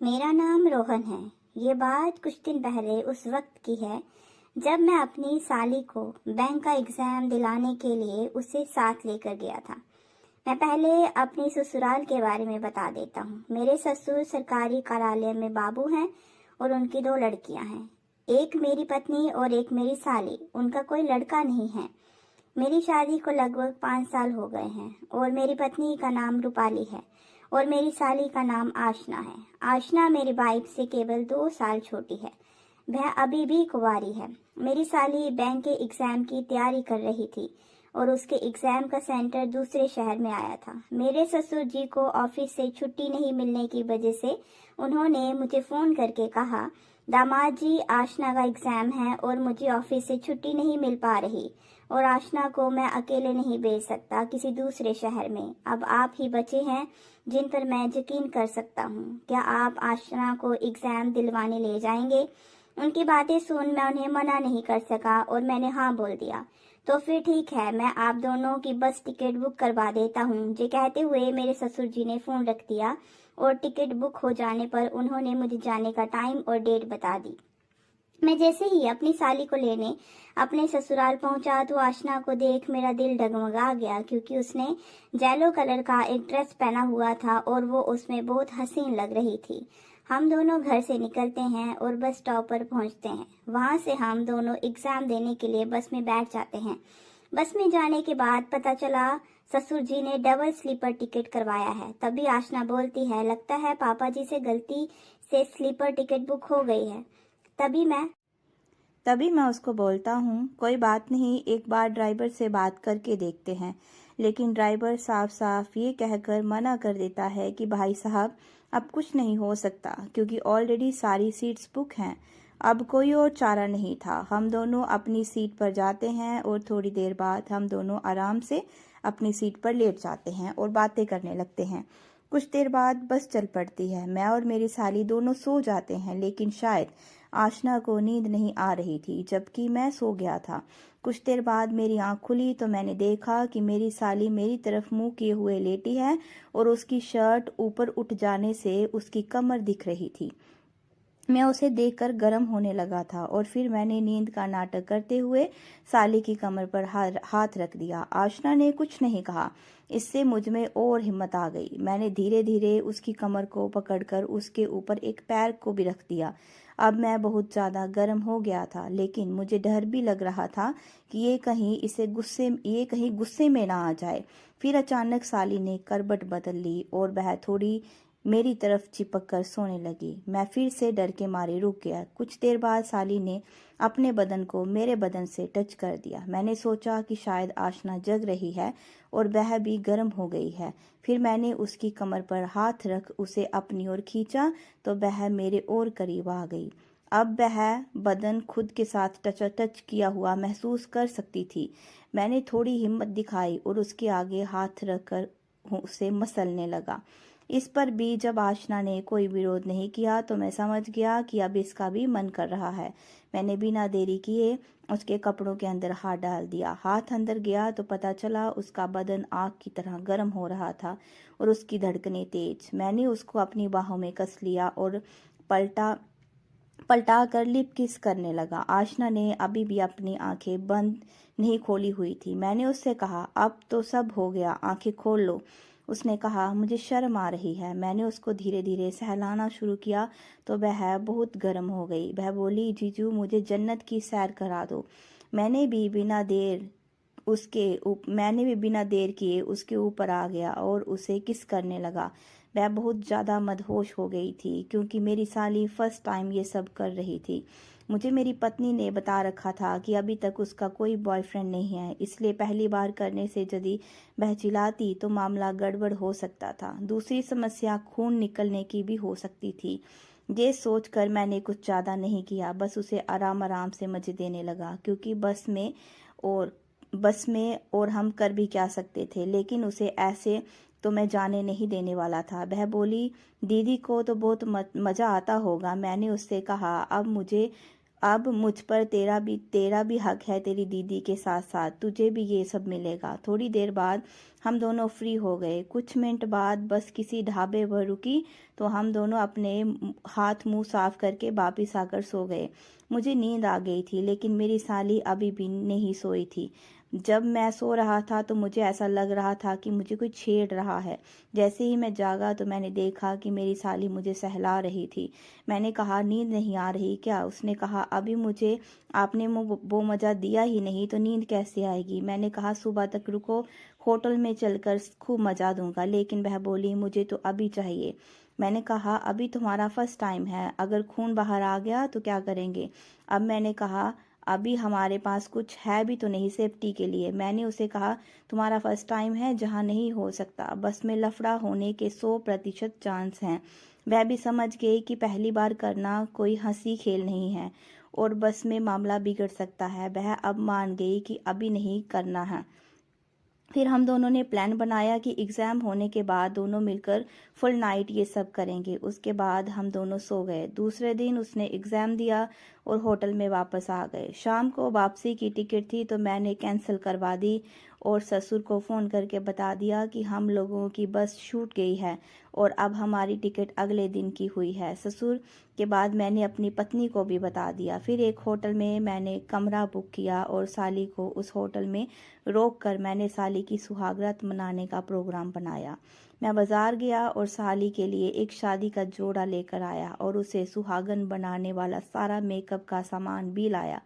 मेरा नाम रोहन है। ये बात कुछ दिन पहले उस वक्त की है जब मैं अपनी साली को बैंक का एग्ज़ाम दिलाने के लिए उसे साथ लेकर गया था। मैं पहले अपनी ससुराल के बारे में बता देता हूँ। मेरे ससुर सरकारी कार्यालय में बाबू हैं और उनकी 2 लड़कियां हैं। एक मेरी पत्नी और एक मेरी साली। उनका कोई लड़का नहीं है। मेरी शादी को लगभग 5 साल हो गए हैं और मेरी पत्नी का नाम रूपाली है और मेरी साली का नाम आशना है। आशना मेरी वाइफ से केवल 2 साल छोटी है। वह अभी भी कुंवारी है। मेरी साली बैंक के एग्ज़ाम की तैयारी कर रही थी और उसके एग्ज़ाम का सेंटर दूसरे शहर में आया था। मेरे ससुर जी को ऑफिस से छुट्टी नहीं मिलने की वजह से उन्होंने मुझे फ़ोन करके कहा, दामाद जी, आशना का एग्ज़ाम है और मुझे ऑफिस से छुट्टी नहीं मिल पा रही और आशना को मैं अकेले नहीं भेज सकता किसी दूसरे शहर में। अब आप ही बचे हैं जिन पर मैं यकीन कर सकता हूँ। क्या आप आशना को एग्ज़ाम दिलवाने ले जाएंगे? उनकी बातें सुन मैं उन्हें मना नहीं कर सका और मैंने हाँ बोल दिया। तो फिर ठीक है, मैं आप दोनों की बस टिकट बुक करवा देता हूँ। ये कहते हुए मेरे ससुर जी ने फ़ोन रख दिया और टिकट बुक हो जाने पर उन्होंने मुझे जाने का टाइम और डेट बता दी। मैं जैसे ही अपनी साली को लेने अपने ससुराल पहुंचा तो आशना को देख मेरा दिल डगमगा गया, क्योंकि उसने येलो कलर का एक ड्रेस पहना हुआ था और वो उसमें बहुत हसीन लग रही थी। हम दोनों घर से निकलते हैं और बस स्टॉप पर पहुंचते हैं। वहां से हम दोनों एग्ज़ाम देने के लिए बस में बैठ जाते हैं। बस में जाने के बाद पता चला ससुर जी ने डबल स्लीपर टिकट करवाया है। तभी आशना बोलती है, लगता है पापा जी से गलती से स्लीपर टिकट बुक हो गई है। तभी मैं उसको बोलता हूँ, कोई बात नहीं, एक बार ड्राइवर से बात करके देखते हैं। लेकिन ड्राइवर साफ साफ ये कहकर मना कर देता है कि भाई साहब, अब कुछ नहीं हो सकता क्योंकि ऑलरेडी सारी सीट्स बुक हैं। अब कोई और चारा नहीं था। हम दोनों अपनी सीट पर जाते हैं और थोड़ी देर बाद हम दोनों आराम से अपनी सीट पर लेट जाते हैं और बातें करने लगते हैं। कुछ देर बाद बस चल पड़ती है। मैं और मेरी साली दोनों सो जाते हैं, लेकिन शायद आशना को नींद नहीं आ रही थी, जबकि मैं सो गया था। कुछ देर बाद मेरी आंख खुली तो मैंने देखा कि मेरी साली मेरी तरफ मुंह किए हुए लेटी है और उसकी शर्ट ऊपर उठ जाने से उसकी कमर दिख रही थी। मैं उसे देखकर गर्म होने लगा था और फिर मैंने नींद का नाटक करते हुए साली की कमर पर हाथ रख दिया। आशना ने कुछ नहीं कहा। इससे मुझ में और हिम्मत आ गई। मैंने धीरे धीरे उसकी कमर को पकड़कर उसके ऊपर एक पैर को भी रख दिया। अब मैं बहुत ज़्यादा गर्म हो गया था, लेकिन मुझे डर भी लग रहा था कि ये कहीं गुस्से में ना आ जाए। फिर अचानक साली ने करवट बदल ली और वह थोड़ी मेरी तरफ चिपक कर सोने लगी। मैं फिर से डर के मारे रुक गया। कुछ देर बाद साली ने अपने बदन को मेरे बदन से टच कर दिया। मैंने सोचा कि शायद आशना जग रही है और वह भी गर्म हो गई है। फिर मैंने उसकी कमर पर हाथ रख उसे अपनी ओर खींचा तो वह मेरे और करीब आ गई। अब वह बदन खुद के साथ टच किया हुआ महसूस कर सकती थी। मैंने थोड़ी हिम्मत दिखाई और उसके आगे हाथ रखकर उसे मसलने लगा। इस पर भी जब आशना ने कोई विरोध नहीं किया तो मैं समझ गया कि अब इसका भी मन कर रहा है। मैंने बिना देरी किए उसके कपड़ों के अंदर हाथ डाल दिया। हाथ अंदर गया तो पता चला उसका बदन आग की तरह गर्म हो रहा था और उसकी धड़कनें तेज। मैंने उसको अपनी बाहों में कस लिया और पलटा पलटा कर लिप किस करने लगा। आशना ने अभी भी अपनी आंखें बंद नहीं खोली हुई थी। मैंने उससे कहा, अब तो सब हो गया, आंखें खोल लो। उसने कहा, मुझे शर्म आ रही है। मैंने उसको धीरे धीरे सहलाना शुरू किया तो वह बहुत गर्म हो गई। वह बोली, जीजू, मुझे जन्नत की सैर करा दो। मैंने भी बिना देर किए उसके ऊपर आ गया और उसे किस करने लगा। वह बहुत ज़्यादा मदहोश हो गई थी क्योंकि मेरी साली फर्स्ट टाइम ये सब कर रही थी। मुझे मेरी पत्नी ने बता रखा था कि अभी तक उसका कोई बॉयफ्रेंड नहीं है, इसलिए पहली बार करने से यदि वह चिल्लाती तो मामला गड़बड़ हो सकता था। दूसरी समस्या खून निकलने की भी हो सकती थी। ये सोचकर मैंने कुछ ज़्यादा नहीं किया, बस उसे आराम आराम से मजे देने लगा क्योंकि बस में और हम कर भी क्या सकते थे। लेकिन उसे ऐसे तो मैं जाने नहीं देने वाला था। वह बोली, दीदी को तो बहुत मज़ा आता होगा। मैंने उससे कहा, अब मुझे अब मुझ पर तेरा भी हक है, तेरी दीदी के साथ साथ तुझे भी ये सब मिलेगा। थोड़ी देर बाद हम दोनों फ्री हो गए। कुछ मिनट बाद बस किसी ढाबे पर रुकी तो हम दोनों अपने हाथ मुंह साफ करके वापिस आकर सो गए। मुझे नींद आ गई थी, लेकिन मेरी साली अभी भी नहीं सोई थी। जब मैं सो रहा था तो मुझे ऐसा लग रहा था कि मुझे कोई छेड़ रहा है। जैसे ही मैं जागा तो मैंने देखा कि मेरी साली मुझे सहला रही थी। मैंने कहा, नींद नहीं आ रही क्या? उसने कहा, अभी मुझे आपने वो मज़ा दिया ही नहीं तो नींद कैसे आएगी? मैंने कहा, सुबह तक रुको, होटल में चलकर खूब मज़ा दूंगा। लेकिन वह बोली, मुझे तो अभी चाहिए। मैंने कहा, अभी तुम्हारा फर्स्ट टाइम है, अगर खून बाहर आ गया तो क्या करेंगे? अब मैंने कहा, अभी हमारे पास कुछ है भी तो नहीं सेफ्टी के लिए। मैंने उसे कहा, तुम्हारा फर्स्ट टाइम है, जहाँ नहीं हो सकता। बस में लफड़ा होने के 100% चांस हैं। वह भी समझ गई कि पहली बार करना कोई हंसी खेल नहीं है और बस में मामला बिगड़ सकता है। वह अब मान गई कि अभी नहीं करना है। फिर हम दोनों ने प्लान बनाया कि एग्ज़ाम होने के बाद दोनों मिलकर फुल नाइट ये सब करेंगे। उसके बाद हम दोनों सो गए। दूसरे दिन उसने एग्ज़ाम दिया और होटल में वापस आ गए। शाम को वापसी की टिकट थी तो मैंने कैंसिल करवा दी और ससुर को फ़ोन करके बता दिया कि हम लोगों की बस छूट गई है और अब हमारी टिकट अगले दिन की हुई है। ससुर के बाद मैंने अपनी पत्नी को भी बता दिया। फिर एक होटल में मैंने कमरा बुक किया और साली को उस होटल में रोक कर मैंने साली की सुहागरात मनाने का प्रोग्राम बनाया। मैं बाजार गया और साली के लिए एक शादी का जोड़ा लेकर आया और उसे सुहागन बनाने वाला सारा मेकअप का सामान भी लाया।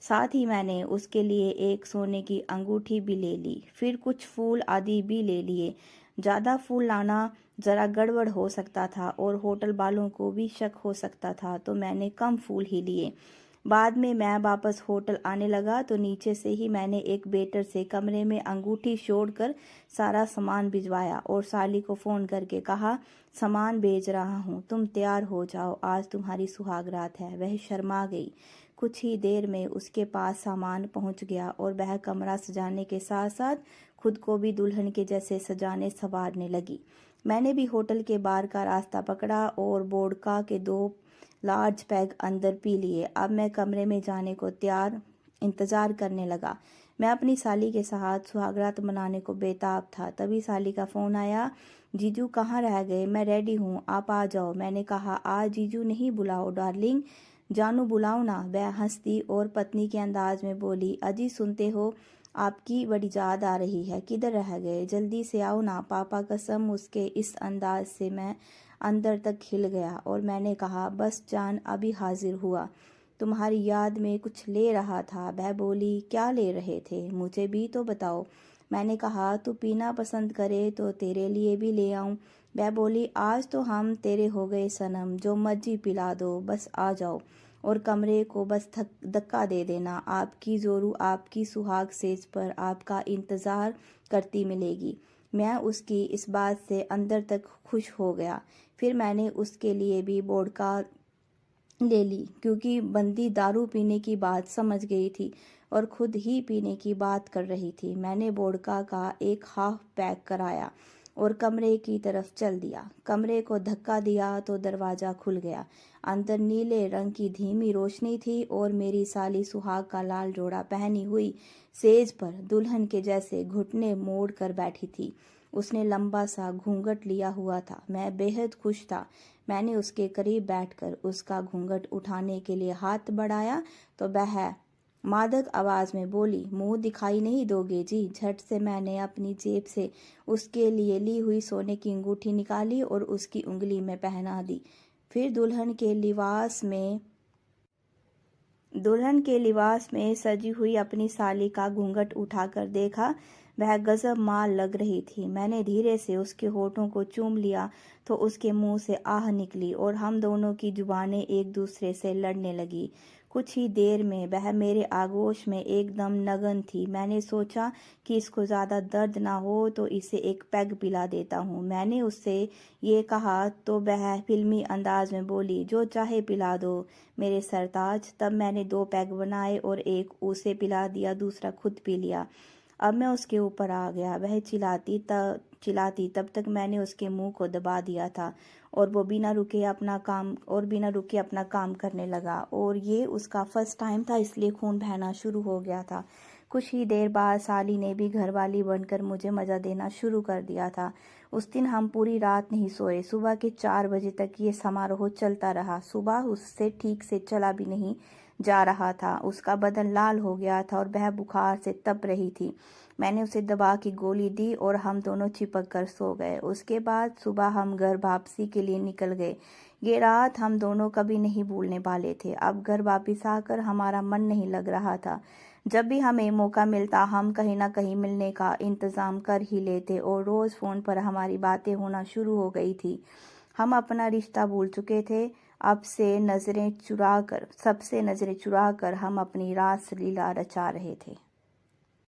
साथ ही मैंने उसके लिए एक सोने की अंगूठी भी ले ली। फिर कुछ फूल आदि भी ले लिए। ज़्यादा फूल लाना ज़रा गड़बड़ हो सकता था और होटल वालों को भी शक हो सकता था, तो मैंने कम फूल ही लिए। बाद में मैं वापस होटल आने लगा तो नीचे से ही मैंने एक वेटर से कमरे में अंगूठी छोड़कर सारा सामान भिजवाया और साली को फ़ोन करके कहा, सामान भेज रहा हूँ, तुम तैयार हो जाओ, आज तुम्हारी सुहागरात है। वह शर्मा गई। कुछ ही देर में उसके पास सामान पहुंच गया और वह कमरा सजाने के साथ साथ खुद को भी दुल्हन के जैसे सजाने संवारने लगी। मैंने भी होटल के बाहर का रास्ता पकड़ा और वोडका के 2 लार्ज पैग अंदर पी लिए। अब मैं कमरे में जाने को इंतज़ार करने लगा। मैं अपनी साली के साथ सुहागरात मनाने को बेताब था। तभी साली का फ़ोन आया, जीजू कहाँ रह गए? मैं रेडी हूँ, आप आ जाओ। मैंने कहा, आज जीजू नहीं बुलाओ डार्लिंग, जानू बुलाओ ना। वह हंसती और पत्नी के अंदाज में बोली, अजी सुनते हो, आपकी बड़ी याद आ रही है, किधर रह गए? जल्दी से आओ ना। पापा कसम, उसके इस अंदाज से मैं अंदर तक हिल गया और मैंने कहा, बस जान अभी हाजिर हुआ, तुम्हारी याद में कुछ ले रहा था। वह बोली, क्या ले रहे थे? मुझे भी तो बताओ। मैंने कहा, तू पीना पसंद करे तो तेरे लिए भी ले आऊं। वह बोली, आज तो हम तेरे हो गए सनम, जो मर्जी पिला दो, बस आ जाओ और कमरे को बस धक्का दे देना। आपकी जोरू आपकी सुहाग सेज पर आपका इंतज़ार करती मिलेगी। मैं उसकी इस बात से अंदर तक खुश हो गया। फिर मैंने उसके लिए भी वोडका ले ली, क्योंकि बंदी दारू पीने की बात समझ गई थी और खुद ही पीने की बात कर रही थी। मैंने वोडका का एक हाफ पैक कराया और कमरे की तरफ चल दिया। कमरे को धक्का दिया तो दरवाज़ा खुल गया। अंदर नीले रंग की धीमी रोशनी थी और मेरी साली सुहाग का लाल जोड़ा पहनी हुई सेज पर दुल्हन के जैसे घुटने मोड़ कर बैठी थी। उसने लंबा सा घूंघट लिया हुआ था। मैं बेहद खुश था। मैंने उसके करीब बैठकर उसका घूंघट उठाने के लिए हाथ बढ़ाया तो वह मादक आवाज में बोली, मुंह दिखाई नहीं दोगे जी? झट से मैंने अपनी जेब से उसके लिए ली हुई सोने की अंगूठी निकाली और उसकी उंगली में पहना दी। फिर दुल्हन के लिबास में सजी हुई अपनी साली का घूंघट उठाकर देखा। वह गजब माल लग रही थी। मैंने धीरे से उसके होठों को चूम लिया तो उसके मुंह से आह निकली और हम दोनों की जुबानें एक दूसरे से लड़ने लगी। कुछ ही देर में वह मेरे आगोश में एकदम नगन थी। मैंने सोचा कि इसको ज़्यादा दर्द ना हो तो इसे एक पैग पिला देता हूँ। मैंने उससे ये कहा तो वह फिल्मी अंदाज में बोली, जो चाहे पिला दो मेरे सरताज। तब मैंने 2 पैग बनाए और एक उसे पिला दिया, दूसरा खुद पी लिया। अब मैं उसके ऊपर आ गया। वह चिल्लाती तब तक मैंने उसके मुंह को दबा दिया था और वो बिना रुके अपना काम करने लगा। और ये उसका फर्स्ट टाइम था, इसलिए खून बहना शुरू हो गया था। कुछ ही देर बाद साली ने भी घरवाली बनकर मुझे मज़ा देना शुरू कर दिया था। उस दिन हम पूरी रात नहीं सोए। सुबह के 4 बजे तक ये समारोह चलता रहा। सुबह उससे ठीक से चला भी नहीं जा रहा था। उसका बदन लाल हो गया था और वह बुखार से तप रही थी। मैंने उसे दवा की गोली दी और हम दोनों चिपक कर सो गए। उसके बाद सुबह हम घर वापसी के लिए निकल गए। ये रात हम दोनों कभी नहीं भूलने वाले थे। अब घर वापस आकर हमारा मन नहीं लग रहा था। जब भी हमें मौका मिलता हम कहीं ना कहीं मिलने का इंतज़ाम कर ही लेते और रोज़ फ़ोन पर हमारी बातें होना शुरू हो गई थी। हम अपना रिश्ता भूल चुके थे। सबसे नज़रें चुरा कर हम अपनी रास लीला रचा रहे थे।